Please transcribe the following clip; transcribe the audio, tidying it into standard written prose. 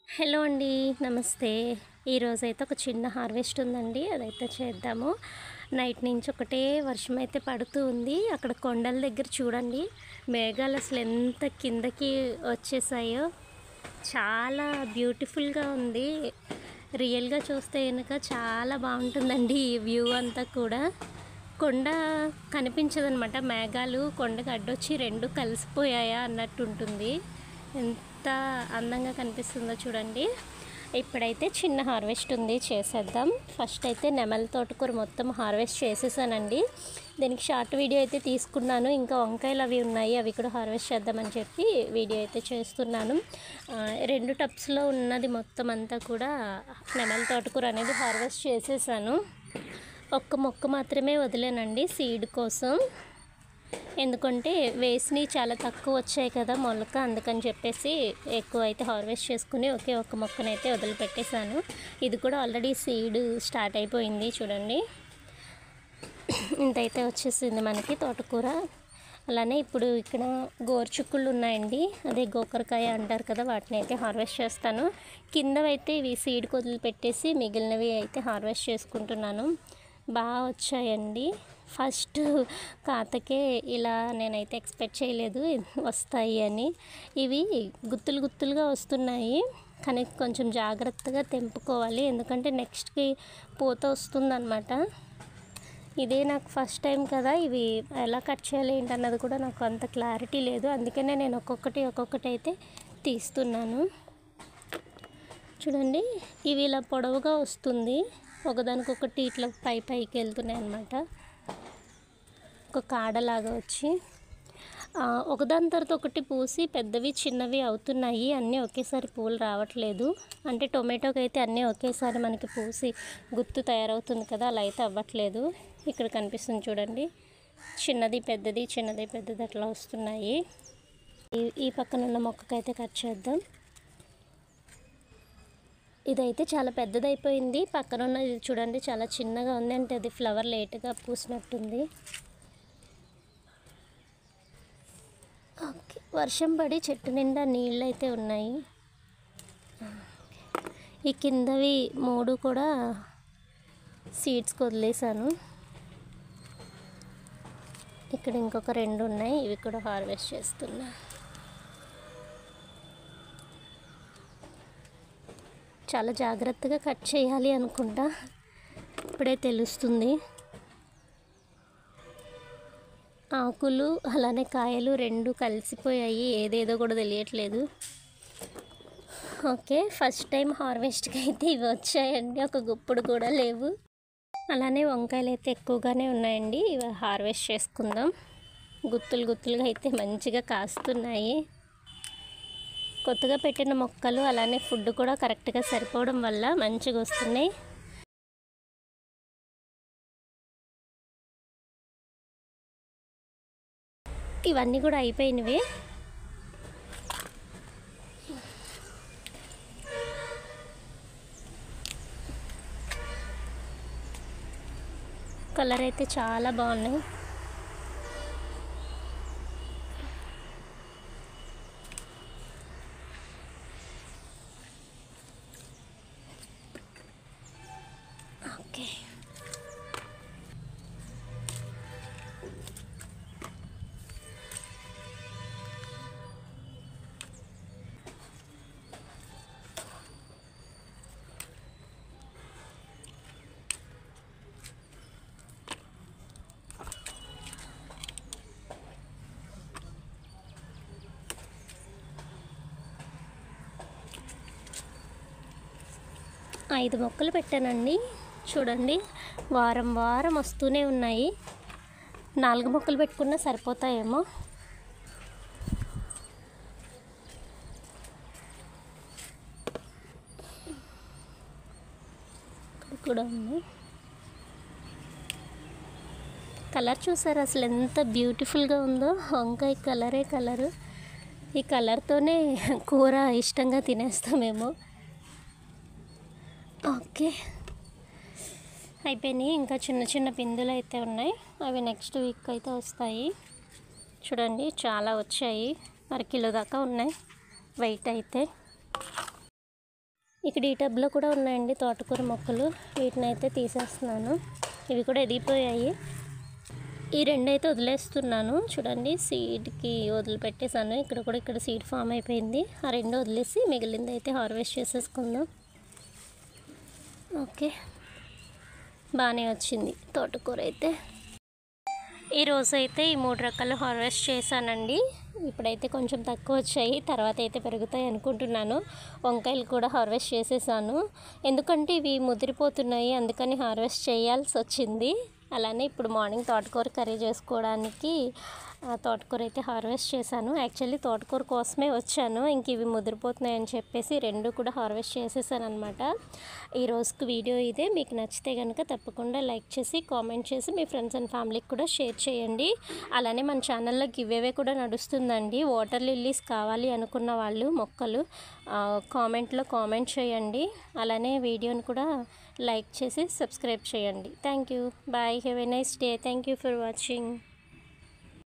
Hello అండి, నమస్తే. ఈరోజైతే ఒక చిన్న హార్వెస్ట్ ఉందండి, అదైతే చేద్దాము. నైట్ నుంచి ఒకటే వర్షం అయితే పడుతూ ఉంది. అక్కడ కొండల దగ్గర చూడండి, మేఘాలు అసలు ఎంత కిందకి వచ్చేసాయో. చాలా బ్యూటిఫుల్గా ఉంది. రియల్గా చూస్తే కనుక చాలా బాగుంటుందండి ఈ వ్యూ అంతా కూడా. కొండ కనిపించదనమాట, మేఘాలు కొండకు అడ్డొచ్చి రెండు కలిసిపోయాయా అన్నట్టు ఉంటుంది. ఎంత అందంగా కనిపిస్తుందో చూడండి. ఇప్పుడైతే చిన్న హార్వెస్ట్ ఉంది, చేసేద్దాం. ఫస్ట్ అయితే నెమలి తోటకూర మొత్తం హార్వెస్ట్ చేసేసానండి. దీనికి షార్ట్ వీడియో అయితే తీసుకున్నాను. ఇంకా వంకాయలు అవి ఉన్నాయి, అవి కూడా హార్వెస్ట్ చేద్దామని చెప్పి వీడియో అయితే చేస్తున్నాను. 2 టబ్స్లో ఉన్నది మొత్తం అంతా కూడా నెమలి తోటకూర అనేది హార్వెస్ట్ చేసేసాను. ఒక్క మొక్క మాత్రమే వదిలేనండి సీడ్ కోసం, ఎందుకంటే వేసినవి చాలా తక్కువ వచ్చాయి కదా మొలక, అందుకని చెప్పేసి ఎక్కువ అయితే హార్వెస్ట్ చేసుకుని ఒకే ఒక్క మొక్కనైతే వదిలిపెట్టేశాను. ఇది కూడా ఆల్రెడీ సీడ్ స్టార్ట్ అయిపోయింది చూడండి. ఇంతైతే వచ్చేసింది మనకి తోటకూర. అలానే ఇప్పుడు ఇక్కడ గోరుచుక్కుళ్ళు ఉన్నాయండి, అదే గోకరకాయ అంటారు కదా, వాటిని అయితే హార్వెస్ట్ చేస్తాను. కిందవైతే ఇవి సీడ్కి వదిలిపెట్టేసి మిగిలినవి అయితే హార్వెస్ట్ చేసుకుంటున్నాను. బాగా వచ్చాయండి. ఫస్ట్ కాతకే ఇలా నేనైతే ఎక్స్పెక్ట్ చేయలేదు వస్తాయి అని. ఇవి గుత్తులు గుత్తులుగా వస్తున్నాయి, కానీ కొంచెం జాగ్రత్తగా తెంపుకోవాలి, ఎందుకంటే నెక్స్ట్కి పూత వస్తుందన్నమాట. ఇదే నాకు ఫస్ట్ టైం కదా, ఇవి ఎలా కట్ చేయాలి ఏంటన్నది కూడా నాకు అంత క్లారిటీ లేదు, అందుకనే నేను ఒక్కొక్కటి అయితే తీస్తున్నాను. చూడండి, ఇవి ఇలా పొడవుగా వస్తుంది, ఒకదానికొకటి ఇట్లా పైకి వెళ్తున్నాయి అన్నమాట. ఒక కాడలాగా వచ్చి ఒకదాని తర్వాత ఒకటి పూసి పెద్దవి చిన్నవి అవుతున్నాయి. అన్నీ ఒకేసారి పూలు రావట్లేదు, అంటే టొమాటోకి అయితే అన్నీ ఒకేసారి మనకి పూసి గుత్తు తయారవుతుంది కదా, అలా అయితే అవ్వట్లేదు. ఇక్కడ కనిపిస్తుంది చూడండి, చిన్నది పెద్దది చిన్నది పెద్దది అట్లా వస్తున్నాయి. ఈ పక్కన ఉన్న మొక్కకైతే కట్ చేద్దాం. ఇదైతే చాలా పెద్దదైపోయింది. పక్కన ఉన్నది చూడండి చాలా చిన్నగా ఉంది, అంటే అది ఫ్లవర్ లేట్గా పూసినట్టుంది. ఓకే, వర్షం పడి చెట్టు నిండా నీళ్ళు అయితే ఉన్నాయి. ఈ కిందవి 3 కూడా సీడ్స్కి వదిలేసాను. ఇక్కడ ఇంకొక 2 ఉన్నాయి, ఇవి కూడా హార్వెస్ట్ చేస్తున్నా. చాలా జాగ్రత్తగా కట్ చేయాలి అనుకుంటా, ఇప్పుడే తెలుస్తుంది. ఆకులు అలానే కాయలు 2 కలిసిపోయాయి, ఏదేదో కూడా తెలియట్లేదు. ఓకే, ఫస్ట్ టైం హార్వెస్ట్కి అయితే ఇవి వచ్చాయండి, ఒక గుప్పుడు కూడా లేవు. అలానే వంకాయలు అయితే ఎక్కువగానే ఉన్నాయండి, ఇవి హార్వెస్ట్ చేసుకుందాం. గుత్తులుగా అయితే మంచిగా కాస్తున్నాయి. కొత్తగా పెట్టిన మొక్కలు అలానే ఫుడ్ కూడా కరెక్ట్గా సరిపోవడం వల్ల మంచిగా వస్తున్నాయి. ఇవన్నీ కూడా అయిపోయినవి. కలర్ అయితే చాలా బాగున్నాయి. ఓకే, 5 మొక్కలు పెట్టానండి. చూడండి, వారం వస్తూనే ఉన్నాయి. 4 మొక్కలు పెట్టుకున్నా సరిపోతాయేమో. ఇక్కడ కూడా ఉంది. కలర్ చూసారు అసలు ఎంత బ్యూటిఫుల్గా ఉందో, వంకాయ కలరు. ఈ కలర్తోనే కూర ఇష్టంగా తినేస్తామేమో. ఓకే, అయిపోయినాయి. ఇంకా చిన్న పిందులు అయితే ఉన్నాయి, అవి నెక్స్ట్ వీక్ అయితే వస్తాయి. చూడండి, చాలా వచ్చాయి, 1 కిలో దాకా ఉన్నాయి వెయిట్ అయితే. ఇక్కడ ఈ టబ్లో కూడా ఉన్నాయండి తోటకూర మొక్కలు. వీటిని అయితే తీసేస్తున్నాను. ఇవి కూడా ఎదిగిపోయాయి. ఈ రెండు అయితే వదిలేస్తున్నాను. చూడండి సీడ్కి వదిలిపెట్టేసాను. ఇక్కడ సీడ్ ఫామ్ అయిపోయింది. ఆ రెండు వదిలేసి మిగిలింది అయితే హార్వెస్ట్ చేసేసుకుందాం. ఓకే, బాగానే వచ్చింది తోటకూర అయితే. ఈరోజు అయితే ఈ 3 రకాలు హార్వెస్ట్ చేశానండి. ఇప్పుడైతే కొంచెం తక్కువ వచ్చాయి, తర్వాత అయితే పెరుగుతాయి అనుకుంటున్నాను. వంకాయలు కూడా హార్వెస్ట్ చేసేసాను, ఎందుకంటే ఇవి ముదిరిపోతున్నాయి, అందుకని హార్వెస్ట్ చేయాల్సి వచ్చింది. అలానే ఇప్పుడు మార్నింగ్ తోటకూర కర్రీ చేసుకోవడానికి తోటకూర అయితే హార్వెస్ట్ చేశాను. యాక్చువల్లీ తోటకూర కోసమే వచ్చాను, ఇంక ఇవి ముదిరిపోతున్నాయని చెప్పేసి రెండు కూడా హార్వెస్ట్ చేసేసాను అనమాట. ఈ రోజుకి వీడియో ఇదే. మీకు నచ్చితే కనుక తప్పకుండా లైక్ చేసి కామెంట్ చేసి మీ ఫ్రెండ్స్ అండ్ ఫ్యామిలీకి కూడా షేర్ చేయండి. అలానే మన ఛానల్లో గివ్వే కూడా నడుస్తుందండి. వాటర్ లిల్లీస్ కావాలి అనుకున్న వాళ్ళు మొక్కలు కామెంట్లో కామెంట్ చేయండి. అలానే వీడియోని కూడా లైక్ చేసి సబ్స్క్రైబ్ చేయండి. Thank you. Bye. Have a nice day. Thank you for watching.